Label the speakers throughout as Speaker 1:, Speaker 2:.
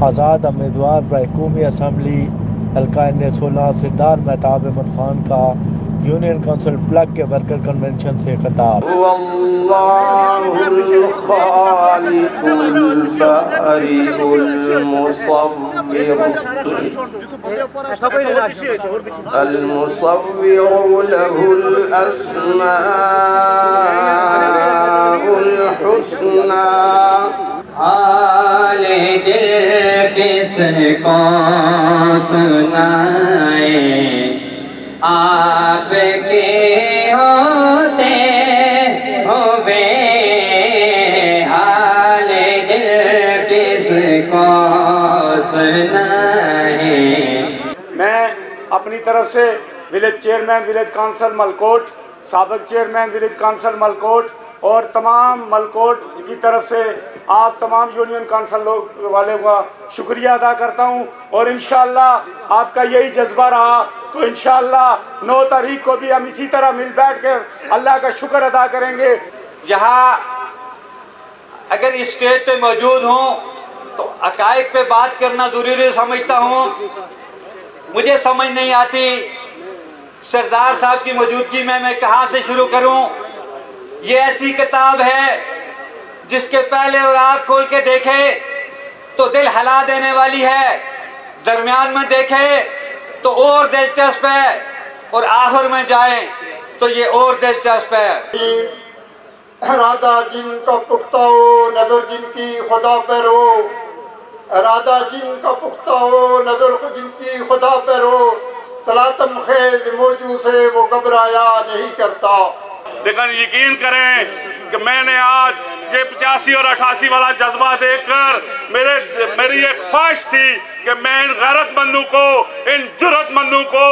Speaker 1: आज़ाद उम्मीदवार पर कौमी असम्बली हल्का N16 सरदार महताब अहमद खान का यूनियन काउंसिल प्लग के वर्कर कन्वेंशन से खिताब।
Speaker 2: हाले दिल किसको सुनाए, आपके होते हुए हाले दिल किसको सुनाए।
Speaker 3: मैं अपनी तरफ से village chairman village council Malkot, साबिक चेयरमैन विलेज काउंसिल मलकोट और तमाम मलकोट की तरफ से आप तमाम यूनियन काउंसिल वाले का शुक्रिया अदा करता हूं। और इंशाअल्लाह आपका यही जज्बा रहा तो इंशाअल्लाह 9 तारीख को भी हम इसी तरह मिल बैठ कर अल्लाह का शुक्र अदा करेंगे।
Speaker 4: यहाँ अगर इस स्टेज पे मौजूद हूँ तो अकायद पे बात करना ज़रूरी समझता हूँ। मुझे समझ नहीं आती सरदार साहब की मौजूदगी में मैं कहाँ से शुरू करूँ। ये ऐसी किताब है जिसके पहले और आँख खोल के देखे तो दिल हिला देने वाली है, दरमियान में देखे तो और दिलचस्प है और आखिर में जाए तो ये और दिलचस्प है।
Speaker 5: इरादा जिनका पुख्ता हो, नजर जिनकी खुदा पर हो, इरादा जिनका पुख्ता हो, नजर जिनकी खुदा पर हो, तलातम खेज मौजू से वो घबराया नहीं करता।
Speaker 3: लेकिन यकीन करें कि मैंने आज ये 85 और 88 वाला जज्बा देखकर मेरी एक ख्वाहिश थी कि मैं इन गैरतमंदों को, इन जुर्रतमंदों को,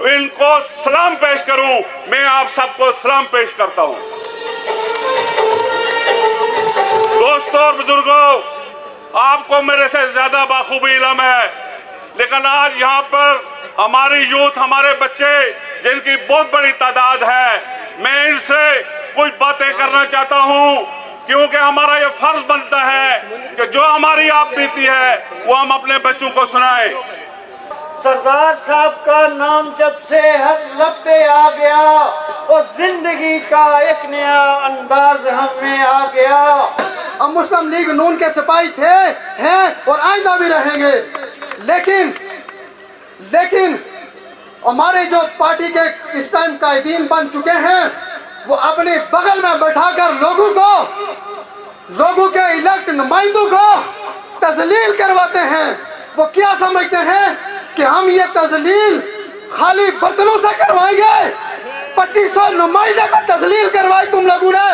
Speaker 3: इनको सलाम पेश करूं। मैं आप सबको सलाम पेश करता हूं। दोस्तों और बुजुर्गों, आपको मेरे से ज्यादा बाखूबी इल्म है, लेकिन आज यहाँ पर हमारी यूथ, हमारे बच्चे जिनकी बहुत बड़ी तादाद है, मैं इनसे कुछ बातें करना चाहता हूँ क्योंकि हमारा ये फर्ज बनता है कि जो हमारी आप बीती है वो हम अपने बच्चों को सुनाएं।
Speaker 5: सरदार साहब का नाम जब से हर लब पे आ गया और जिंदगी का एक नया अंदाज हमें आ गया। हम मुस्लिम लीग नून के सिपाही थे, हैं और आइंदा भी रहेंगे, लेकिन हमारे जो पार्टी के इस टाइम कायदीन बन चुके हैं वो अपने बगल में बैठाकर लोगों के इलेक्ट नुमाइंदों को तजलील करवाते हैं। वो क्या समझते हैं कि हम ये तजलील खाली बर्तनों से करवाएंगे। 2500 नुमाइंदे का तजलील करवाई तुम लोगों ने।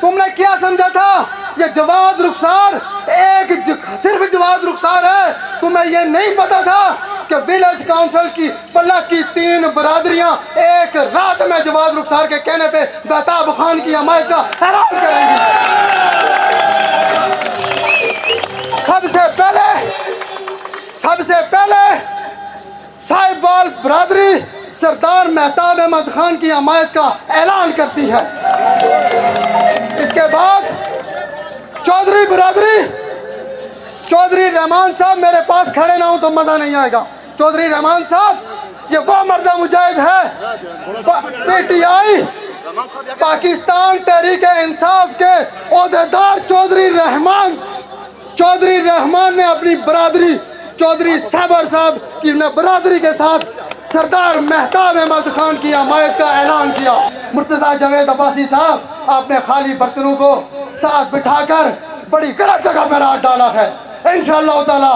Speaker 5: तुमने क्या समझा था ये जवाद रुखसार सिर्फ जवाद रुखसार है? तुम्हें ये नहीं पता था कि विलेज काउंसिल की पलक की 3 बरादरियां एक रात में जवाद रुखसार के कहने पे बेताब खान की हमायत का ऐलान करेंगी। सबसे पहले साहिबवाल बरादरी सरदार महताब अहमद खान की हमायत का ऐलान करती है। इसके बाद चौधरी बरादरी, चौधरी रहमान साहब मेरे पास खड़े ना हो तो मजा नहीं आएगा। चौधरी रहमान साहब ये वो मर्दा मुजाहिद है, PTI पाकिस्तान तहरीक इंसाफ के ओहदेदार चौधरी रहमान ने अपनी बरादरी चौधरी साबर साहब की बरादरी के साथ सरदार महताब अहमद खान की हमायत का ऐलान किया। मुर्तज़ा जावेद अब्बासी साहब, आपने खाली बर्तनों को साथ बिठाकर बड़ी गलत जगह पर हाथ डाला है। इंशाअल्लाह ताला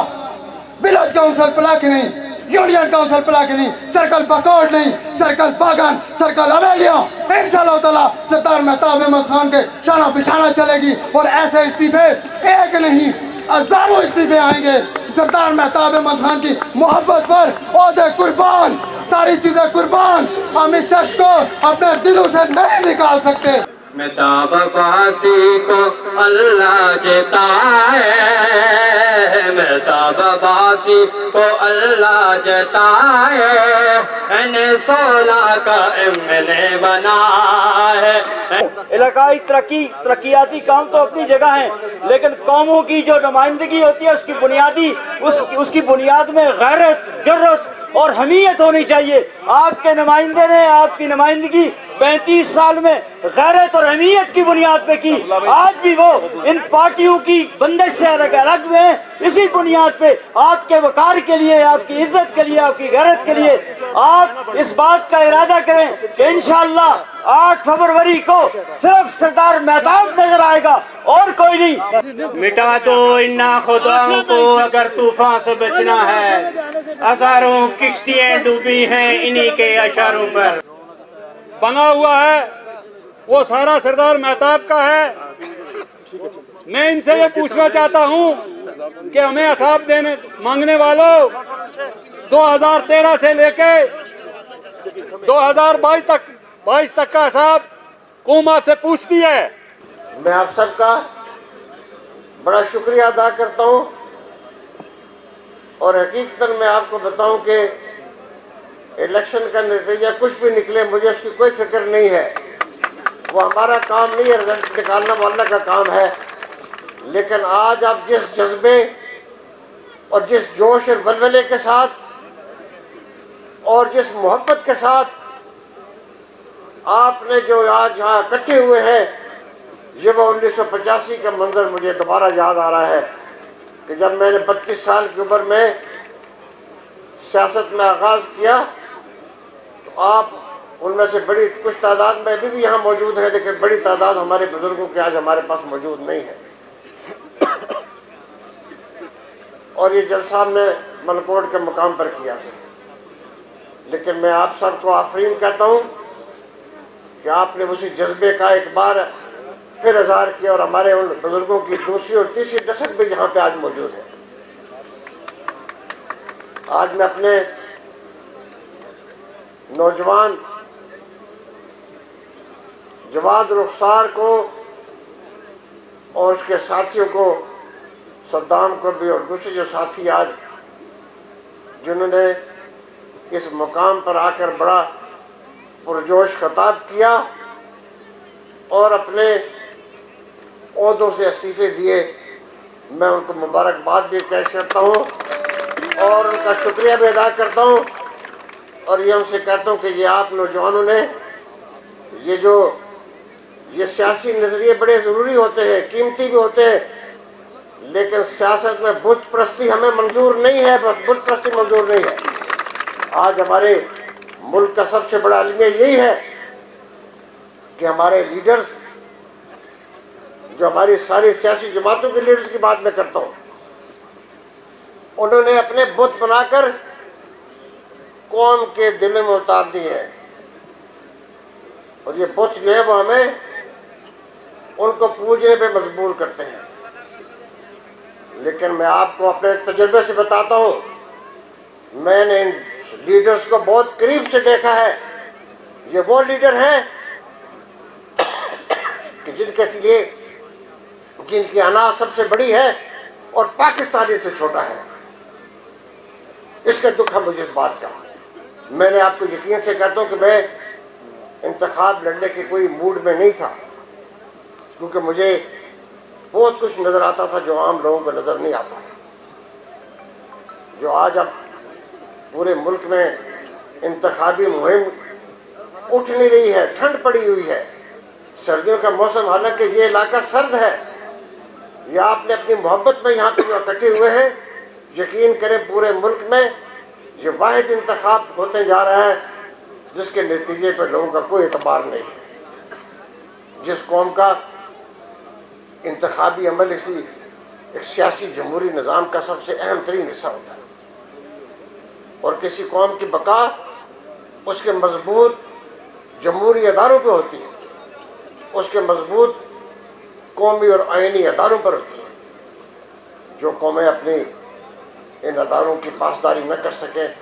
Speaker 5: विलेज काउंसिल प्लाक ही नहीं, यूनियन काउंसिल प्लाक ही नहीं, सर्कल बकौड़ नहीं, सर्कल बागन, सर्कल अवेलिया, इंशाअल्लाह ताला सरदार महताब अहमद खान के शाना बिशाना चलेगी। और ऐसे इस्तीफे एक नहीं हजारों इस्तीफे आएंगे। सरदार महताब अहमद खान की मोहब्बत पर ओहदे कुर्बान, सारी चीजें कुर्बान, हम इस शख्स को अपने दिलों से नहीं निकाल सकते।
Speaker 2: महताब अब्बासी को अल्लाह जिताए, महताब मेहताब बासी को अल्लाह जताए, इन्हें 16 का MLA बना है।
Speaker 6: इलाकाई तरक्याती काम तो अपनी जगह है, लेकिन कौमों की जो नुमाइंदगी होती है उसकी बुनियाद में गैरत, जुर्रत और हमीयत होनी चाहिए। आपके नुमाइंदे ने आपकी नुमाइंदगी 35 साल में गैरत और हमीयत की बुनियाद पे की। आज भी वो इन पार्टियों की बंदिश से अलग हुए हैं। इसी बुनियाद पे आपके वकार के लिए, आपकी इज्जत के लिए, आपकी गैरत के लिए आप इस बात का इरादा करें कि इंशाअल्लाह 8 फरवरी को सिर्फ सरदार मेहताब नजर आएगा और कोई नहीं।
Speaker 2: मिटा दो इन्ना खुदाओं को अगर तूफान से बचना है, हजारों किश्तियां डूबी हैं इन्हीं के अशारों पर।
Speaker 3: बना हुआ है वो सारा सरदार मेहताब का है। मैं इनसे ये पूछना चाहता हूँ कि हमें हिसाब देने मांगने वालों 2013 से लेके 2022 तक का हिसाब कौम आपसे पूछती है।
Speaker 7: मैं आप सबका बड़ा शुक्रिया अदा करता हूँ और हकीकतन मैं आपको बताऊं कि इलेक्शन का नतीजा कुछ भी निकले मुझे उसकी कोई फिक्र नहीं है। वो हमारा काम नहीं है, रिजल्ट निकालना वाला का काम है। लेकिन आज आप जिस जज्बे और जिस जोश और वलवले के साथ और जिस मोहब्बत के साथ आपने जो आज यहाँ इकट्ठे हुए हैं, ये वो 1985 का मंजर मुझे दोबारा याद आ रहा है कि जब मैंने 32 साल की उम्र में सियासत में आगाज़ किया तो आप उनमें से बड़ी कुछ तादाद में अभी भी यहाँ मौजूद है, लेकिन बड़ी तादाद हमारे बुजुर्गों की आज हमारे पास मौजूद नहीं है। और ये जलसा हमने मलकोट के मुकाम पर किया था। लेकिन मैं आप सबको आफरीन कहता हूँ कि आपने उसी जज्बे का एक बार फिर इज़हार किया और हमारे उन बुजुर्गों की दूसरी और तीसरी दशक भी यहाँ पे आज मौजूद है। आज मैं अपने नौजवान जवाद रुखसार को और उसके साथियों को, सद्दाम को भी और दूसरे जो साथी आज जिन्होंने इस मुकाम पर आकर बड़ा पुरजोश खिताब किया और अपने ओहदों से इस्तीफे दिए, मैं उनको मुबारकबाद भी पेश करता हूँ और उनका शुक्रिया भी अदा करता हूँ। और ये उनसे कहता हूँ कि ये आप नौजवानों ने ये सियासी नज़रिए बड़े ज़रूरी होते हैं, कीमती भी होते हैं, लेकिन सियासत में बुत परस्ती हमें मंजूर नहीं है। बस बुत परस्ती मंजूर नहीं है। आज हमारे मुल्क का सबसे बड़ा अलमिया यही है कि हमारे लीडर्स, जो हमारी सारी सियासी जमातों के लीडर्स की बात मैं करता हूँ, उन्होंने अपने बुत बनाकर कौम के दिल में उतार दिए हैं। और ये बुत जो है वो हमें उनको पूजने पे मजबूर करते हैं। लेकिन मैं आपको अपने तजुर्बे से बताता हूँ, मैंने इन लीडर्स को बहुत करीब से देखा है। ये वो लीडर हैं कि जिनकी अना सबसे बड़ी है और पाकिस्तानी से छोटा है। इसका दुख है मुझे इस बात का। मैंने आपको यकीन से कहता हूँ कि मैं इंतखाब लड़ने के कोई मूड में नहीं था, क्योंकि मुझे बहुत कुछ नज़र आता था जो आम लोगों को नज़र नहीं आता। जो आज अब पूरे मुल्क में इंतखाबी मुहिम उठ नहीं रही है, ठंड पड़ी हुई है, सर्दियों का मौसम, हालांकि ये इलाका सर्द है। ये आपने अपनी मोहब्बत में यहाँ पे जो इकट्ठे हुए हैं, यकीन करें पूरे मुल्क में ये वाहिद इंतखाब होते जा रहा है जिसके नतीजे पर लोगों का कोई एतबार नहीं है। जिस कौम का इंतखाबी अमल एक सियासी जमहूरी निज़ाम का सबसे अहम तरीन हिस्सा होता है, और किसी कौम की बका उसके मजबूत जमहूरी अदारों पर होती है, उसके मजबूत कौमी और आइनी अदारों पर होती है। जो कौमें अपनी इन अदारों की पासदारी न कर सकें,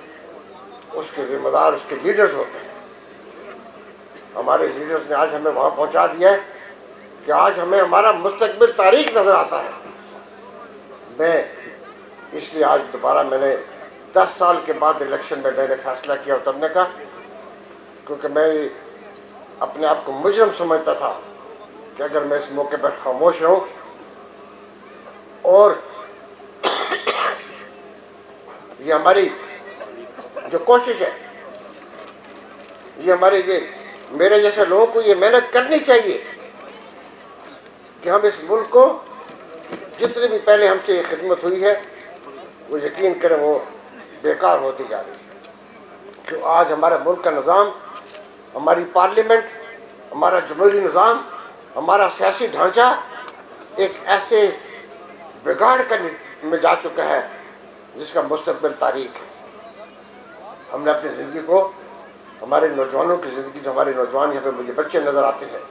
Speaker 7: उसके ज़िम्मेदार उसके लीडर्स होते हैं। हमारे लीडर्स ने आज हमें वहाँ पहुँचा दिया है कि आज हमें हमारा मुस्तकबिल तारीख नज़र आता है। मैं इसलिए आज दोबारा मैंने 10 साल के बाद इलेक्शन में मैंने फैसला किया उतरने का, क्योंकि मैं अपने आप को मुजरिम समझता था कि अगर मैं इस मौके पर खामोश रहूं और ये हमारी जो कोशिश है, ये हमारे ये मेरे जैसे लोगों को ये मेहनत करनी चाहिए कि हम इस मुल्क को जितनी भी पहले हमसे ये खिदमत हुई है वो यकीन करें वो बेकार होती जा रही है। क्यों आज हमारे मुल्क का निज़ाम, हमारी पार्लियामेंट, हमारा जमहूरी निज़ाम, हमारा सियासी ढांचा एक ऐसे बिगाड़ में जा चुका है जिसका मुस्तक़बिल तारीख है। हमने अपनी ज़िंदगी को, हमारे नौजवानों की ज़िंदगी, जो हमारे नौजवान यहाँ पे मुझे बच्चे नज़र आते हैं,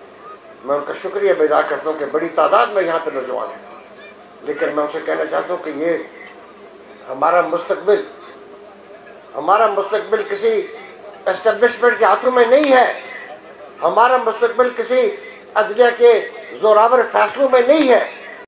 Speaker 7: मैं उनका शुक्रिया अदा करता हूँ कि बड़ी तादाद में यहाँ पे नौजवान हैं, लेकिन मैं उनसे कहना चाहता हूँ कि ये हमारा मुस्तक़बिल किसी एस्टेब्लिशमेंट के हाथों में नहीं है, हमारा मुस्तक़बिल किसी अदलिया के ज़ोरावर फैसलों में नहीं है।